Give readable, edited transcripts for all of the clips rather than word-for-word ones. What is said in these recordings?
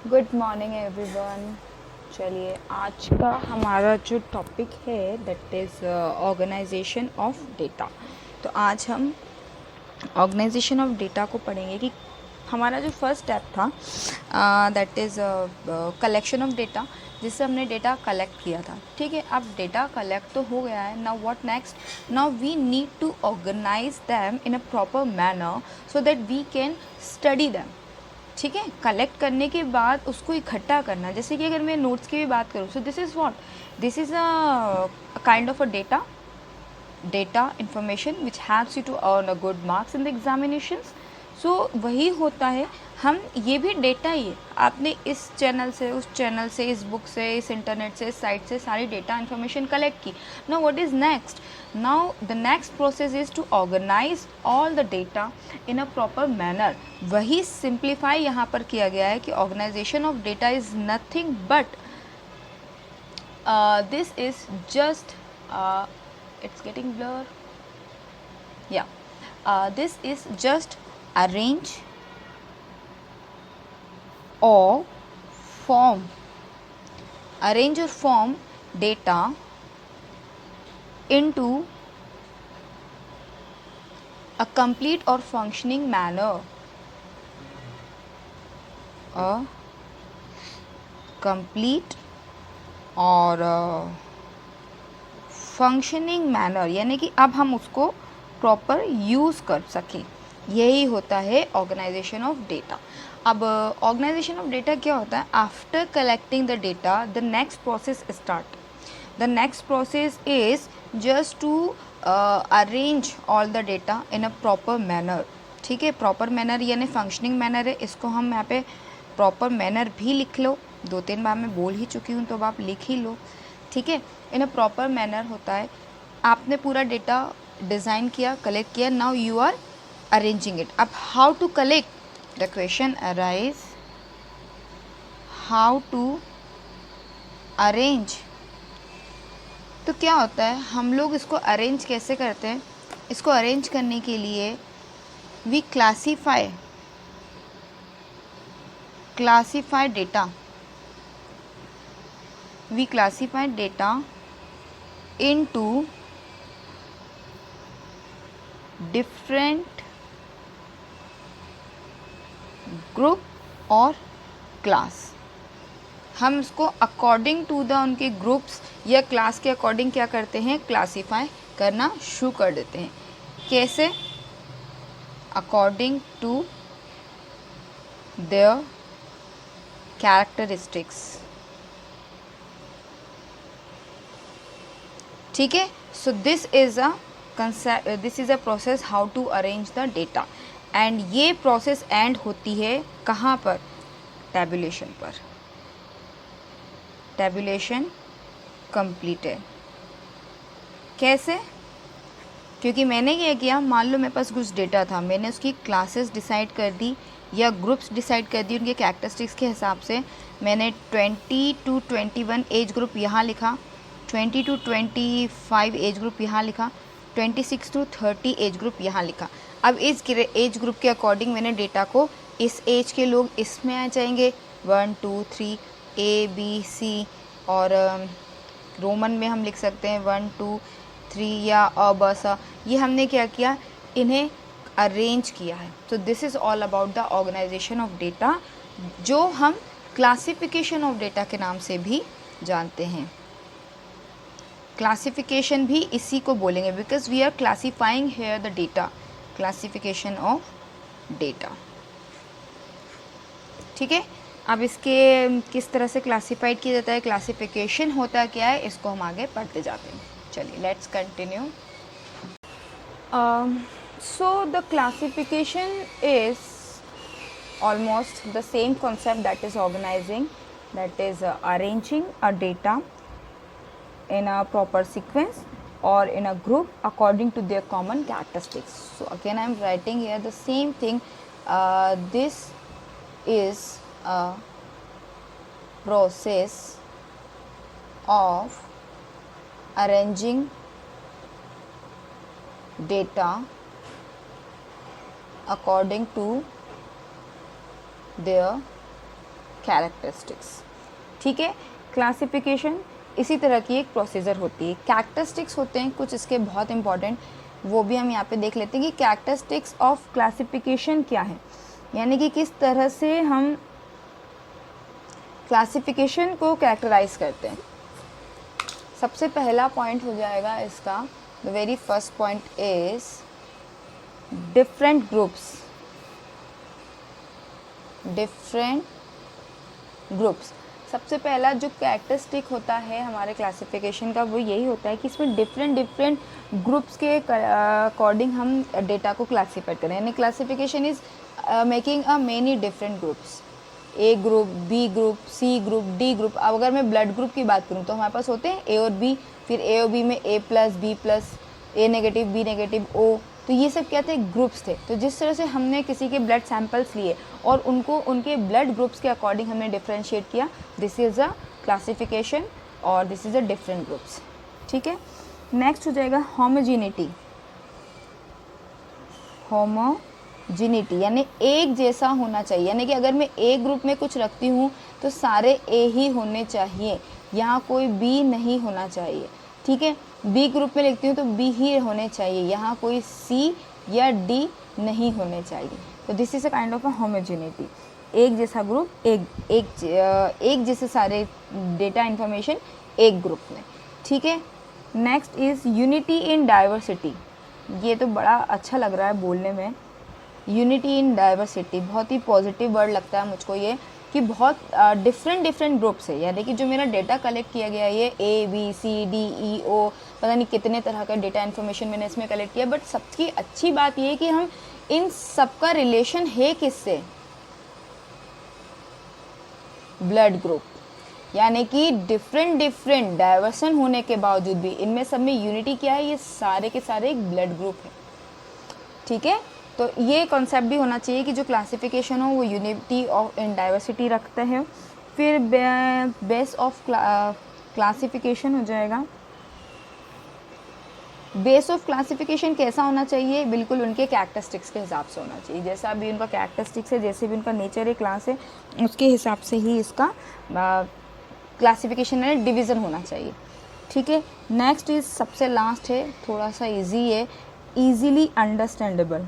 Good morning everyone. चलिए आज का हमारा जो टॉपिक है that is organisation of data. तो आज हम ऑर्गेनाइजेशन ऑफ डेटा को पढ़ेंगे कि हमारा जो फर्स्ट स्टेप था that is collection of data, जिससे हमने डेटा कलेक्ट किया था। ठीक है, अब डेटा कलेक्ट तो हो गया है। Now what next? Now we need to organise them in a proper manner so that we can study them. ठीक है, कलेक्ट करने के बाद उसको इकट्ठा करना। जैसे कि अगर मैं नोट्स की भी बात करूँ, सो this is what, this is a kind of a data information which helps you to earn a good marks in the examinations. सो वही होता है, हम ये भी डेटा ही है। आपने इस चैनल से, उस चैनल से, इस बुक से, इस इंटरनेट से, इस साइट से सारी डेटा इन्फॉर्मेशन कलेक्ट की। Now what is next? Now the next process is to organise all the data in a proper manner. वही सिंप्लीफाई यहाँ पर किया गया है कि organisation of data is nothing but this is just it's getting blur, yeah, this is just arrange or form arrange or form data into a complete or functioning manner, a complete और functioning manner, यानी कि अब हम उसको proper use कर सकें। यही होता है ऑर्गेनाइजेशन ऑफ डेटा। अब ऑर्गेनाइजेशन ऑफ डेटा क्या होता है? After collecting the data the next process start. The next process is just to arrange all the data in a proper manner. ठीक है, प्रॉपर मैनर यानी फंक्शनिंग मैनर है, इसको हम यहाँ पे प्रॉपर मैनर भी लिख लो। 2-3 बार मैं बोल ही चुकी हूँ तो अब आप लिख ही लो। ठीक है, इन अ प्रॉपर मैनर होता है, आपने पूरा डेटा डिज़ाइन किया, कलेक्ट किया, now you are arranging it. अब how to collect? The question arise, how to arrange. तो क्या होता है, हम लोग इसको अरेंज कैसे करते हैं? इसको अरेंज करने के लिए we classify data, we classify data into different group और क्लास। हम इसको अकॉर्डिंग टू द उनके ग्रुप्स या क्लास के अकॉर्डिंग क्या करते हैं? क्लासीफाई करना शुरू कर देते हैं। कैसे? According to their characteristics. ठीक है, so this is a concept, this is a process how to arrange the data. And ये प्रोसेस एंड होती है कहाँ पर? टैबुलेशन पर। Tabulation completed. कैसे? क्योंकि मैंने क्या किया, मान लो मेरे पास कुछ डेटा था, मैंने उसकी क्लासेस डिसाइड कर दी या ग्रुप्स डिसाइड कर दी उनके कैरेक्टरिस्टिक्स के हिसाब से। मैंने 20 to 21 एज ग्रुप यहाँ लिखा, 20 to 25 एज ग्रुप यहाँ लिखा, 26 to 30 एज ग्रुप यहाँ लिखा। अब इस एज ग्रुप के अकॉर्डिंग मैंने डेटा को, इस एज के लोग इसमें आ जाएंगे 1 2 3 ABC, और रोमन में हम लिख सकते हैं 1 2 3 या अबसा। ये हमने क्या किया? इन्हें अरेंज किया है। तो this is all about the organisation of data, जो हम क्लासिफिकेशन ऑफ डेटा के नाम से भी जानते हैं। क्लासिफिकेशन भी इसी को बोलेंगे, because we are classifying here the data, classification of data. ठीक है, अब इसके किस तरह से क्लासीफाइड किया जाता है, क्लासिफिकेशन होता क्या है, इसको हम आगे पढ़ते जाते हैं। चलिए let's continue. So the classification is almost the same concept that is organizing, that is arranging a data in a proper sequence or in a group according to their common characteristics. So again I am writing here the same thing. This is a process of arranging data according to their characteristics. ठीक है, classification इसी तरह की एक procedure होती है। Characteristics होते हैं कुछ इसके बहुत इंपॉर्टेंट, वो भी हम यहाँ पे देख लेते हैं कि कैरेक्टरिस्टिक्स ऑफ क्लासिफिकेशन क्या है, यानी कि किस तरह से हम क्लासिफिकेशन को कैरेक्टराइज करते हैं। सबसे पहला पॉइंट हो जाएगा इसका, the very first point is different groups. सबसे पहला जो कैरेक्टरिस्टिक होता है हमारे क्लासिफिकेशन का वो यही होता है कि इसमें डिफरेंट ग्रुप्स के अकॉर्डिंग हम डेटा को क्लासीफाई करें, यानी classification is making a many different groups, A group, B group, C group, D group. अब अगर मैं ब्लड ग्रुप की बात करूँ तो हमारे पास होते हैं ए और बी, फिर ए और बी में ए प्लस, बी प्लस, ए नेगेटिव, बी नेगेटिव, ओ, तो ये सब क्या थे, ग्रुप्स थे। तो जिस तरह से हमने किसी के ब्लड सैंपल्स लिए और उनको उनके ब्लड ग्रुप्स के अकॉर्डिंग हमने डिफ्रेंशिएट किया, दिस इज़ अ क्लासिफिकेशन और this is a different groups. ठीक है, नेक्स्ट हो जाएगा होमोजेनिटी। होमोजेनिटी यानी एक जैसा होना चाहिए, यानी कि अगर मैं ए ग्रुप में कुछ रखती हूँ तो सारे ए ही होने चाहिए, यहाँ कोई बी नहीं होना चाहिए। ठीक है, बी ग्रुप में लिखती हूँ तो बी ही होने चाहिए, यहाँ कोई सी या डी नहीं होने चाहिए। तो this is a kind of a homogeneity, एक जैसा ग्रुप, एक जैसे सारे डेटा इन्फॉर्मेशन एक ग्रुप में। ठीक है, next is unity in diversity. ये तो बड़ा अच्छा लग रहा है बोलने में, यूनिटी इन डाइवर्सिटी बहुत ही पॉजिटिव वर्ड लगता है मुझको ये, कि बहुत डिफरेंट ग्रुप्स है, यानी कि जो मेरा डेटा कलेक्ट किया गया है ये A B C D E ओ, पता नहीं कितने तरह का डेटा इन्फॉर्मेशन मैंने इसमें कलेक्ट किया, बट सबकी अच्छी बात ये है कि हम इन सबका रिलेशन है किससे, ब्लड ग्रुप, यानी कि डिफरेंट डाइवर्सन होने के बावजूद भी इनमें सब में यूनिटी क्या है, ये सारे के सारे एक ब्लड ग्रुप है। ठीक है, तो ये कॉन्सेप्ट भी होना चाहिए कि जो क्लासिफिकेशन हो वो यूनिटी ऑफ इन डाइवर्सिटी रखता है। फिर बेस ऑफ क्लासिफिकेशन हो जाएगा। बेस ऑफ क्लासिफिकेशन कैसा होना चाहिए, बिल्कुल उनके कैरेक्टरिस्टिक्स के हिसाब से होना चाहिए, जैसा भी उनका कैरेक्टरिस्टिक्स है, जैसे भी उनका नेचर है, क्लास है, उसके हिसाब से ही इसका क्लासिफिकेशन है, डिवीज़न होना चाहिए। ठीक है, नेक्स्ट इज सबसे लास्ट है, थोड़ा सा इजी है, ईजीली अंडरस्टैंडेबल।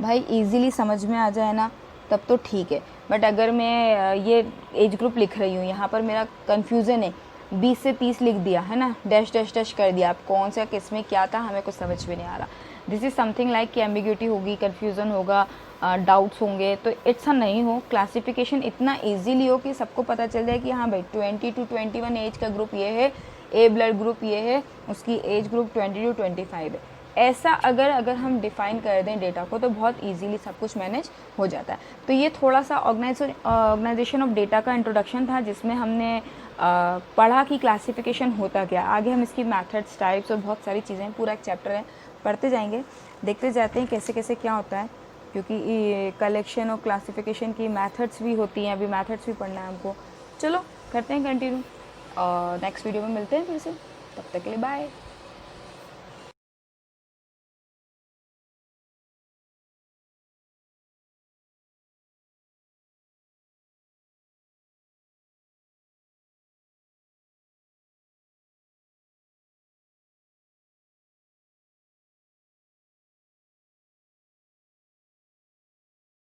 भाई इजीली समझ में आ जाए ना तब तो ठीक है, बट अगर मैं ये एज ग्रुप लिख रही हूँ, यहाँ पर मेरा कन्फ्यूज़न है, 20 से 30 लिख दिया है ना, डैश डैश डैश कर दिया, अब कौन सा किस में क्या था हमें कुछ समझ में नहीं आ रहा। दिस इज़ समथिंग लाइक कि एम्बिग्यूटी होगी, कन्फ्यूज़न होगा, डाउट्स होंगे, तो इट्सा नहीं हो। क्लासिफिकेशन इतना ईजीली हो कि सबको पता चल जाए कि हाँ भाई 20 to 21 एज का ग्रुप ये है, ए ब्लड ग्रुप ये है, उसकी एज ग्रुप 20 to 25 है। ऐसा अगर हम डिफ़ाइन कर दें डेटा को तो बहुत इजीली सब कुछ मैनेज हो जाता है। तो ये थोड़ा सा ऑर्गेनाइजेशन ऑफ डेटा का इंट्रोडक्शन था, जिसमें हमने पढ़ा कि क्लासिफिकेशन होता क्या। आगे हम इसकी मेथड्स, टाइप्स और बहुत सारी चीज़ें, पूरा एक चैप्टर है, पढ़ते जाएंगे, देखते जाते हैं कैसे कैसे क्या होता है, क्योंकि कलेक्शन और क्लासिफिकेशन की मेथड्स भी होती हैं, अभी मेथड्स भी पढ़ना है हमको। चलो करते हैं कंटिन्यू और नेक्स्ट वीडियो में मिलते हैं फिर से, तब तक के लिए बाय।